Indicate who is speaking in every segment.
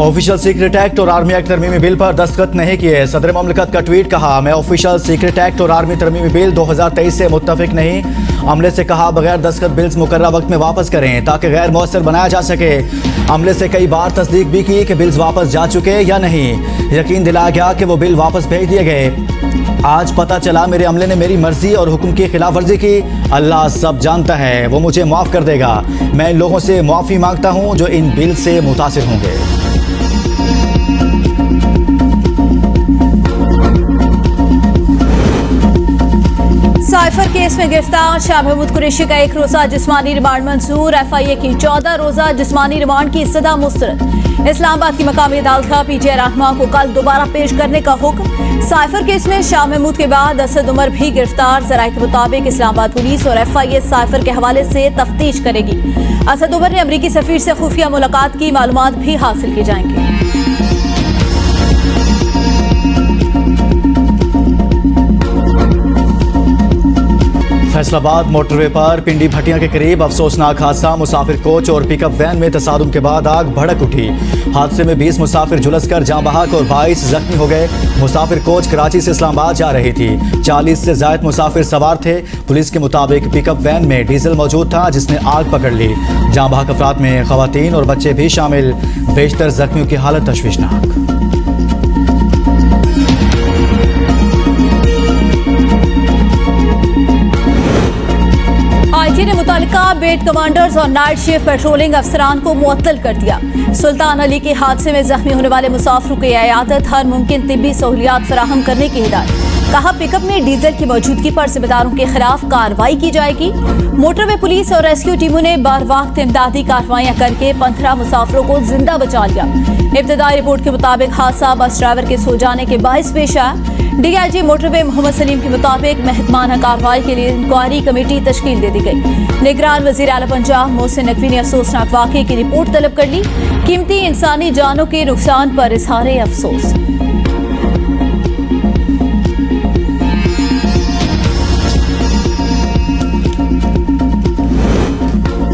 Speaker 1: Official secret act और army act तरमीमी bill पर दस्तखत नहीं किए। सदर ममलकत का ट्वीट, कहा मैं ऑफिशियल सीक्रेट एक्ट और आर्मी तरमीमी बिल 2023 से मुत्तफिक नहीं। अमले से कहा बगैर दस्तखत बिल्स मुकर्ररा वक्त में वापस करें ताकि गैर मौसर बनाया जा सके। अमले से कई बार तस्दीक भी की कि बिल्स वापस जा चुके या नहीं। यकीन दिलाया गया कि वो बिल वापस भेज दिए गए। आज पता चला मेरे अमले ने मेरी मर्जी और हुक्म की खिलाफ वर्जी की। अल्लाह सब जानता है, वो मुझे माफ़ कर देगा। मैं इन लोगों से माफ़ी मांगता हूँ जो इन बिल से मुतासिर होंगे।
Speaker 2: साइफर केस में गिरफ्तार शाह महमूद कुरैशी का 1 रोजा जिस्मानी रिमांड मंजूर। FIA की 14 रोजा जिस्मानी रिमांड की सदा मुस्तरद। इस्लामाबाद की मकामी अदालत का PTI रहनुमा को कल दोबारा पेश करने का हुक्म। साइफर केस में शाह महमूद के बाद असद उमर भी गिरफ्तार। जराये के मुताबिक इस्लामाबाद पुलिस और FIA साइफर के हवाले से तफ्तीश करेगी। असद उमर ने अमरीकी सफीर से खुफिया मुलाकात की मालूमात भी हासिल की जाएंगी।
Speaker 1: फैसलाबाद मोटरवे पर पिंडी भटिया के करीब अफसोसनाक हादसा। मुसाफिर कोच और पिकअप वैन में तसादुम के बाद आग भड़क उठी। हादसे में 20 मुसाफिर झुलसकर जाँ बहक और 22 जख्मी हो गए। मुसाफिर कोच कराची से इस्लामाबाद जा रही थी। 40 से ज्यादा मुसाफिर सवार थे। पुलिस के मुताबिक पिकअप वैन में डीजल मौजूद था जिसने आग पकड़ ली। जाँ बहक अफराद में खवातीन और बच्चे भी शामिल। बेशतर जख्मियों की हालत तशवीशनाक।
Speaker 2: IT ने मुतालिका बेट कमांडर्स और नाइट शिफ्ट पेट्रोलिंग अफसरान को मुअत्तल कर दिया। सुल्तान अली के हादसे में जख्मी होने वाले मुसाफिरों की इयादत हर मुमकिन तिब्बी सहूलियात फराहम करने की हिदायत। कहा पिकअप में डीजल की मौजूदगी पर जिम्मेदारों के खिलाफ कार्रवाई की जाएगी। मोटरवे पुलिस और रेस्क्यू टीमों ने बार वक्त इमदादी कार्रवाइयां करके 15 मुसाफिरों को जिंदा बचा लिया। इब्तदाई रिपोर्ट के मुताबिक हादसा बस ड्राइवर के सो जाने के बायस पेश आया। DIG मोटरवे मोहम्मद सलीम के मुताबिक महकमाना कार्रवाई के लिए इंक्वायरी कमेटी तश्कील दे दी गई। निगरान वजीर आला पंजाब मोहसिन नकवी ने अफसोसनाक वाक़े की रिपोर्ट तलब कर ली। कीमती इंसानी जानों के नुकसान पर इजहार अफसोस।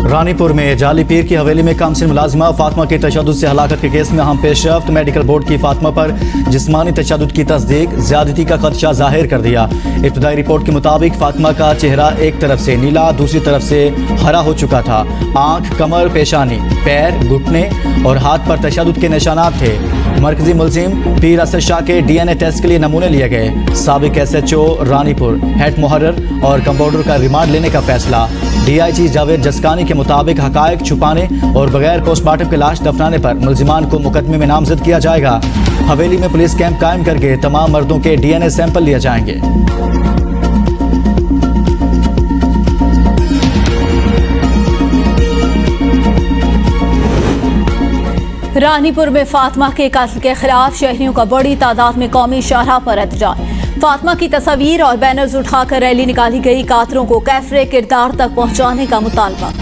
Speaker 1: रानीपुर में जाली पीर की हवेली में कामसिन मुलाजिमा फातिमा की तशद्दुद से हलाकत के केस में अहम पेशरफ्त। मेडिकल बोर्ड की फातिमा पर जिस्मानी तशद्दुद की तस्दीक, ज्यादती का खदशा जाहिर कर दिया। इब्तदाई रिपोर्ट के मुताबिक फातिमा का चेहरा एक तरफ से नीला, दूसरी तरफ से हरा हो चुका था। आंख, कमर, पेशानी, पैर, घुटने और हाथ पर तशद्दुद के निशानात थे। मरकजी मुलजिम पीर असद शाह के DNA टेस्ट के लिए नमूने लिए गए। साबिक SHO रानीपुर, हेड मुहर्रर और कंपाउंडर का रिमांड लेने का फैसला। DIG जावेद जसकानी के मुताबिक हकायक छुपाने और बगैर पोस्टमार्टम के लाश दफनाने पर मुलजिमान को मुकदमे में नामजद किया जाएगा। हवेली में पुलिस कैंप कायम करके तमाम मर्दों के DNA सैंपल लिए जाएंगे।
Speaker 2: रानीपुर में फातिमा के कत्ल के खिलाफ शहरियों का बड़ी तादाद में कौमी शाहराह पर एहतजाज। फातिमा की तस्वीर और बैनर्स उठाकर रैली निकाली गई। कातलों को कैफरे किरदार तक पहुंचाने का मुतालबा।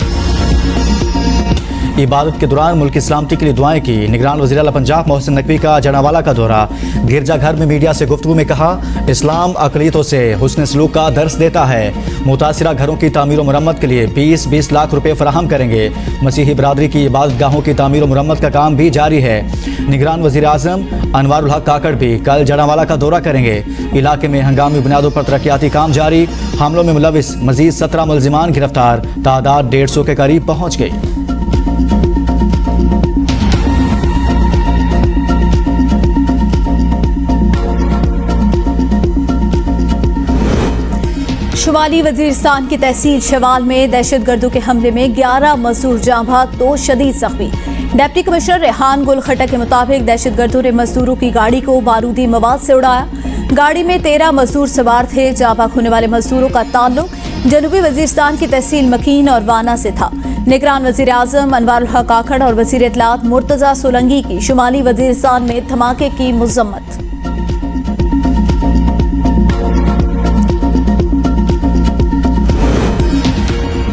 Speaker 1: इबादत के दौरान मुल्क की सलामती के लिए दुआएं की। निगरान वज़ीर आला पंजाब मोहसिन नकवी का जनावाला का दौरा। गिरजाघर में मीडिया से गुफ्तगू में कहा इस्लाम अक़लियतों से हुस्न सलूक का दर्स देता है। मुतासिरा घरों की तामीर और मुरम्मत के लिए 20-20 लाख रुपए फराहम करेंगे। मसीही बरादरी की इबादत गाहों की तामीर और मुरम्मत का काम भी जारी है। निगरान वज़ीर आज़म अनवारुल हक काकड़ भी कल जनावाला का दौरा करेंगे। इलाके में हंगामी बुनियादों पर तरक्याती काम जारी। हमलों में मुलविस मजीद 17 मुलजिमान गिरफ्तार। तादाद 150 के करीब पहुँच गई।
Speaker 2: शुमाली वजीरिस्तान की तहसील शवाल में दहशतगर्दों के हमले में 11 मजदूर जाँ बहक, 2 शदीद जख्मी। डिप्टी कमिश्नर रेहान गुल खट्टक के मुताबिक दहशतगर्दों ने मजदूरों की गाड़ी को बारूदी मवाद से उड़ाया। गाड़ी में 13 मजदूर सवार थे। जाँ बहक होने वाले मजदूरों का ताल्लुक जनूबी वजीरिस्तान की तहसील मकीन और वाना से था। निगरान वजीर आज़म अनवारुल हक काकड़ और वजीर इत्तलात मुर्तज़ा सोलंगी की शुमाली वजीरिस्तान में धमाके की मज़म्मत।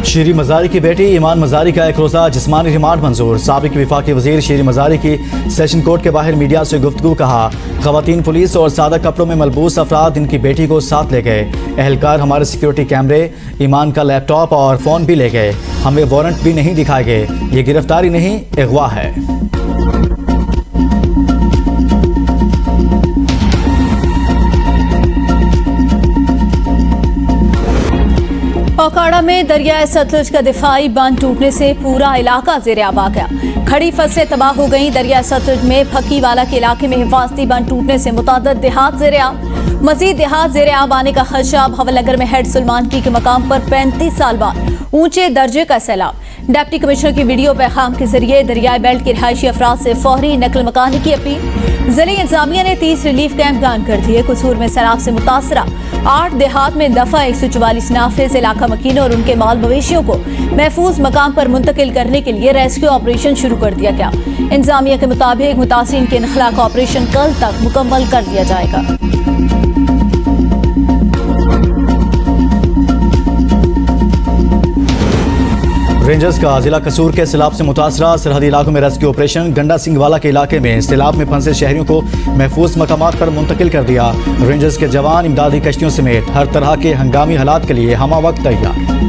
Speaker 1: शीरी मज़ारी की बेटी ईमान मज़ारी का 1 रोज़ा जिस्मानी रिमांड मंजूर। साबिक वफाकी वज़ीर शीरी मज़ारी की सेशन कोर्ट के बाहर मीडिया से गुफ्तगू। कहा ख़वातीन पुलिस और सादा कपड़ों में मलबूस अफराद इनकी बेटी को साथ ले गए। एहलकार हमारे सिक्योरिटी कैमरे, ईमान का लैपटॉप और फ़ोन भी ले गए। हमें वारंट भी नहीं दिखाए गए। ये गिरफ्तारी नहीं, अगवा है।
Speaker 2: कोकाड़ा में दरियाए सतलुज का दिफाई बांध टूटने से पूरा इलाका ज़ेर-ए-आब आ गया। खड़ी फसलें तबाह हो गई। दरियाए सतलुज में फकीवाला के इलाके में हिफाजती बांध टूटने से मुताद्दद देहात ज़ेर-ए-आब। मज़ीद देहात ज़ेर-ए-आब आने का खदशा। भवलनगर में हेड सुलमानकी के मकाम पर 35 साल बाद ऊंचे दर्जे का सैलाब। डिप्टी कमिश्नर की वीडियो पैगाम के जरिए दरियाई बेल्ट के रिहायशी अफराद से फौरी नकल मकानी की अपील। जिले इंतजामिया ने 30 रिलीफ कैंप कायम कर दिए। कसूर में सैलाब से मुतासरा 8 देहात में दफा 144 नाफिज इलाका मकीनों और उनके माल मवेशियों को महफूज मकाम पर मुंतकिल करने के लिए रेस्क्यू ऑपरेशन शुरू कर दिया गया। इंतजामिया के मुताबिक मुतासिरीन के इनखला का ऑपरेशन कल तक मुकम्मल कर दिया जाएगा।
Speaker 1: रेंजर्स का जिला कसूर के सैलाब से मुतासरा सरहदी इलाकों में रेस्क्यू ऑपरेशन। गंडा सिंहवाला के इलाके में सैलाब में फंसे शहरियों को महफूज मकामात पर मुंतकिल कर दिया। रेंजर्स के जवान इमदादी कश्तियों समेत हर तरह के हंगामी हालात के लिए हमा वक्त तैयार।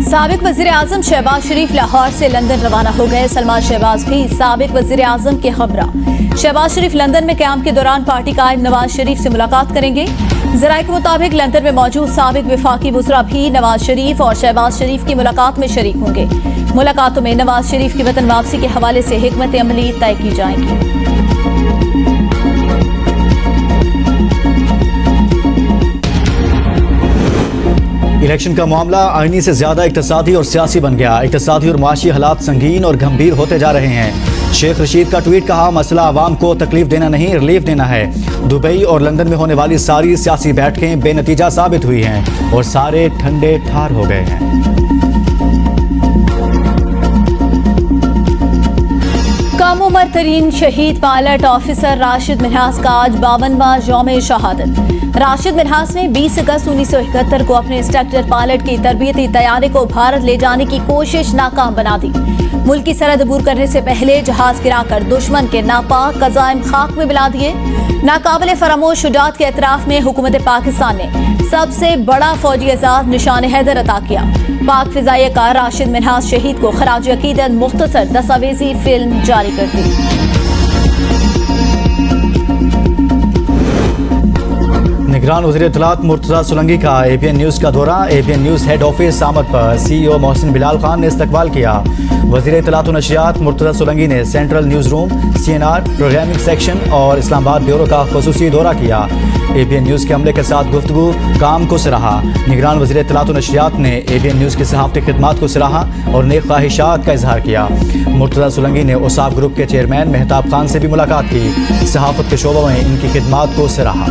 Speaker 2: साबिक वज़ीर आज़म शहबाज शरीफ लाहौर से लंदन रवाना हो गए। सलमान शहबाज भी साबिक वज़ीर आज़म के हमरा। शहबाज शरीफ लंदन में क़याम के दौरान पार्टी कायद नवाज शरीफ से मुलाकात करेंगे। ज़राए के मुताबिक लंदन में मौजूद साबिक विफाकी वज़रा भी नवाज शरीफ और शहबाज शरीफ की मुलाकात में शरीक होंगे। मुलाकातों में नवाज शरीफ की वतन वापसी के हवाले से हिकमत अमली तय की जाएगी।
Speaker 1: इलेक्शन का मामला आईनी से ज्यादा इक्तसादी और सियासी बन गया। इक्तसादी और माशी हालात संगीन और गंभीर होते जा रहे हैं। शेख रशीद का ट्वीट कहा, मसला आवाम को तकलीफ देना नहीं रिलीफ देना है। दुबई और लंदन में होने वाली सारी सियासी बैठकें बेनतीजा साबित हुई हैं और सारे ठंडे ठार हो गए हैं।
Speaker 2: कम उम्र तरीन शहीद पायलट ऑफिसर राशिद मिन्हास का आज 52वां यौम शहादत। राशिद मिन्हास ने 20 अगस्त 1971 को अपने इंस्ट्रक्टर पायलट की तरबियती तैयारी को भारत ले जाने की कोशिश नाकाम बना दी। मुल्क की सरहद अबूर करने से पहले जहाज गिराकर दुश्मन के नापाक कज़ाइम खाक में मिला दिए। नाकाबिले फरामोश शुजाअत के एतराफ में हुकूमत पाकिस्तान ने सबसे बड़ा फौजी एजाज निशान हैदर अता किया। पाक फिजाइया का राशिद मिन्हास शहीद को खराज अकीदत मुख्तसर दस्तावेजी फिल्म जारी कर दी।
Speaker 1: निगरान वज़ीर इत्तलात मुर्तज़ा सोलंकी का ABN न्यूज़ का दौरा। ABN न्यूज़ हेड ऑफिस आमद पर CEO मोहसिन बिलाल खान ने इस्तकबाल किया। वज़ीर इत्तलात और नशरियात मुर्तज़ा सोलंकी ने central news room, CNR programming section और इस्लामाबाद ब्यूरो का ख़ुसूसी दौरा किया। ABN न्यूज़ के अमले के साथ गुफ्तगू काम को सराहा। निगरान वज़ीर इत्तलात और नशरियात ने ABN न्यूज़ की सहाफ़ती खिदमात को सराहा और नेक ख्वाहिशात का इजहार किया। मुर्तज़ा सोलंकी ने औसाफ ग्रुप के चेयरमैन मेहताब खान से भी मुलाकात की। सहाफ़त के शोबे में इनकी खिदमात को सराहा।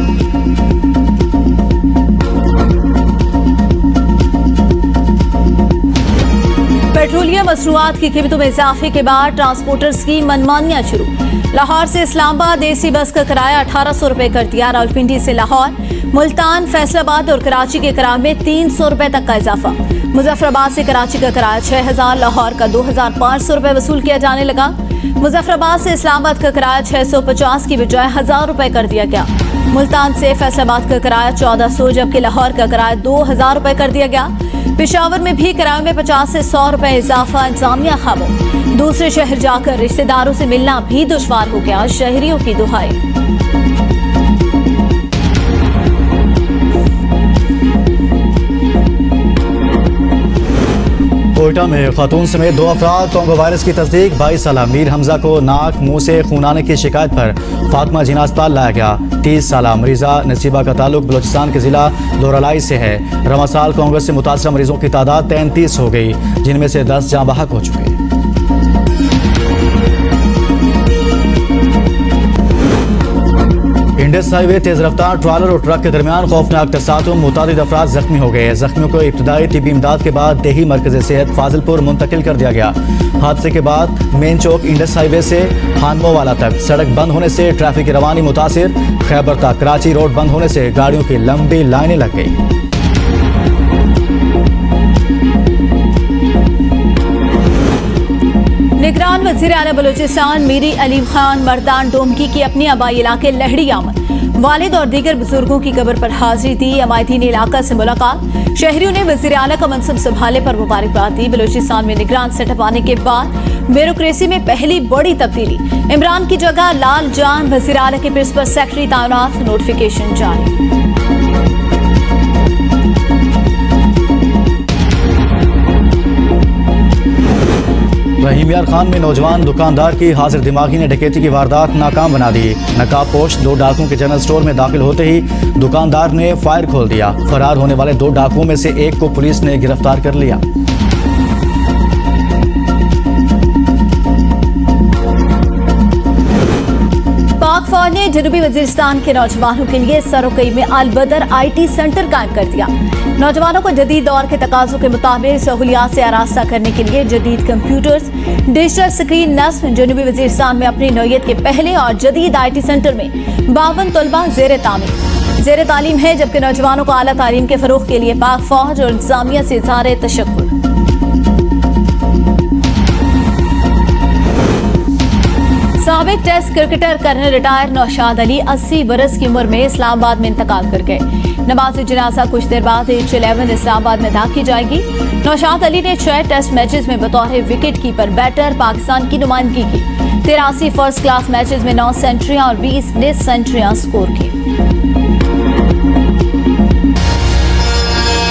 Speaker 2: पेट्रोलियम मसनूआत की कीमतों में इजाफे के बाद ट्रांसपोर्टर्स की मनमानियां शुरू। लाहौर से इस्लामाबाद AC बस का किराया 1800 रुपए कर दिया। रावलपिंडी से लाहौर, मुल्तान, फैसलाबाद और कराची के किराए में 300 रुपए तक का इजाफा। मुजफ्फराबाद से कराची का किराया 6000, लाहौर का 2500 रुपए वसूल किया जाने लगा। मुजफ्फराबाद से इस्लामाबाद का किराया 650 की बजाय 1000 रुपए कर दिया गया। मुल्तान से फैसलाबाद का किराया 1400 जबकि लाहौर का किराया 2000 रुपए कर दिया गया। पेशावर में भी किराए में 50 से 100 रुपए इजाफा। इंतजामिया खामोश। दूसरे शहर जाकर रिश्तेदारों से मिलना भी दुश्वार हो गया। शहरियों की दुहाई।
Speaker 1: कोयटा में खातून समेत 2 अफराद कोरोना वायरस की तस्दीक। 22 साला मीर हमजा को नाक मुंह से खून आने की शिकायत पर फातिमा जिना अस्पताल लाया गया। 30 साला मरीजा नसीबा का ताल्लुक बलोचिस्तान के जिला दोरालाई से है। रवा साल कांग्रेस से मुतासरा मरीजों की तादाद 33 हो गई, जिनमें से 10 जाँ बहक हो चुके हैं। इंडस हाईवे तेज रफ्तार ट्रॉलर और ट्रक के दरमियान खौफनाक तसादुम, मुतादिद अफराद जख्मी हो गए। जख्मियों को इब्तदाई तिब्बी इमदाद के बाद देही मरकज़ सेहत फाजिलपुर मुंतकिल कर दिया गया। हादसे के बाद मेन चौक इंडस हाईवे से खानमोवाला तक सड़क बंद होने से ट्रैफिक की रवानी मुतासिर। खैबर तक कराची रोड बंद होने से गाड़ियों की लंबी लाइनें लग गई।
Speaker 2: निगरान वज़ीर आला बलूचिस्तान मीरी अलीम खान मर्दान डोमकी की अपनी आबाई इलाके लहड़ी आमद। वालिद और दीगर बुजुर्गों की कब्र पर हाजिरी दी। MIT ने इलाका से मुलाकात, शहरियों ने वजीर आला का मनसब संभाले पर मुबारकबाद दी। बलूचिस्तान में निगरान सेटअप आने के बाद ब्यूरोक्रेसी में पहली बड़ी तब्दीली, इमरान की जगह लाल जान वजीर आला के प्रिंसिपल सेक्रेटरी तैनात, नोटिफिकेशन जारी।
Speaker 1: रहीम यार खान में नौजवान दुकानदार की हाजिर दिमागी ने डकैती की वारदात नाकाम बना दी। नकाबपोश 2 डाकुओं के जनरल स्टोर में दाखिल होते ही दुकानदार ने फायर खोल दिया। फरार होने वाले 2 डाकुओं में से एक को पुलिस ने गिरफ्तार कर लिया।
Speaker 2: पाक फौज ने जनूबी वजीरिस्तान के नौजवानों के लिए सरोकई में अल-बदर IT सेंटर कायम कर दिया। नौजवानों को जदीद दौर के तकाजों के मुताबिक सहूलियात से आरास्ता करने के लिए जदीद कंप्यूटर्स, डिजिटल स्क्रीन नस्ब। जनूबी वजीरिस्तान में अपनी नौयत के पहले और जदीद IT सेंटर में 52 तलबा जेर तालीम है, जबकि नौजवानों को आला तालीम के फरोग के लिए पाक फौज और इंतजामिया से इज़हार तशक्कुर। साबिक test cricketer colonel retired Naushad Ali 80 बरस की उम्र में इस्लामाबाद में इंतकाल कर गए। नमाज जनाजा कुछ देर बाद H 11 इस्लामाबाद में अदा की जाएगी। नौशाद अली ने 6 टेस्ट मैचेस में बतौर विकेट कीपर बैटर पाकिस्तान की नुमाइंदगी की। 83 फर्स्ट क्लास मैचेस में 9 सेंचुरियां और 20 मिस सेंचुरियां स्कोर की।